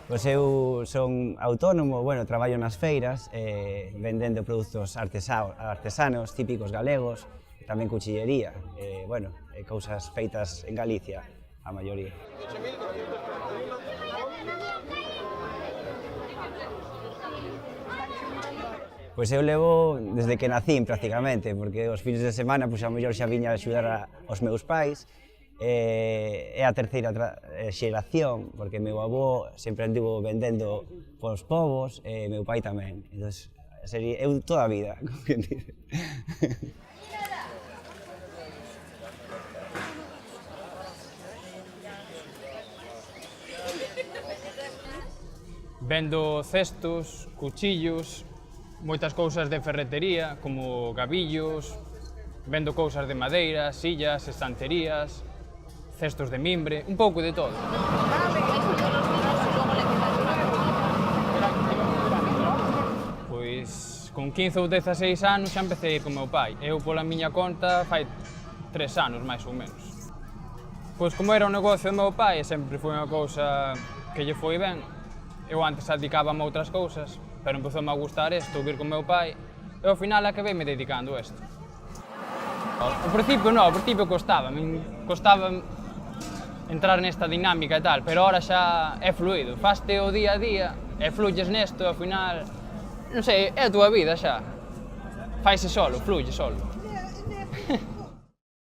Pois eu son autónomo, bueno, traballo nas feiras, vendendo produtos artesanos típicos galegos, tamén cuchillería, bueno, cousas feitas en Galicia, a maioría. Pois eu levo desde que nacín, prácticamente, porque os fins de semana, pois, a mellor xa viña a axudar aos meus pais, é a terceira xeración, porque meu avó sempre anduvo vendendo polos povos, e meu pai tamén. Entón, eu toda a vida, como quen dice. Vendo cestos, cuchillos, moitas cousas de ferretería, como gabillos, vendo cousas de madeira, sillas, estanterías, cestos de mimbre, un pouco de todo. Pois con 15 ou 16 anos xa empecé a ir con meu pai. Eu pola miña conta fai 3 anos, máis ou menos. Pois como era o negocio do meu pai e sempre foi unha cousa que lle foi ben, eu antes dedicábame a outras cousas, pero empezoume a gustar isto, vir con meu pai, e ao final acabei me dedicando a isto. Ao principio costaba entrar nesta dinámica e tal, pero ahora xa é fluido, faste o día a día e fluyes nesto, ao final, non sei, é a túa vida xa, faise solo, fluye solo.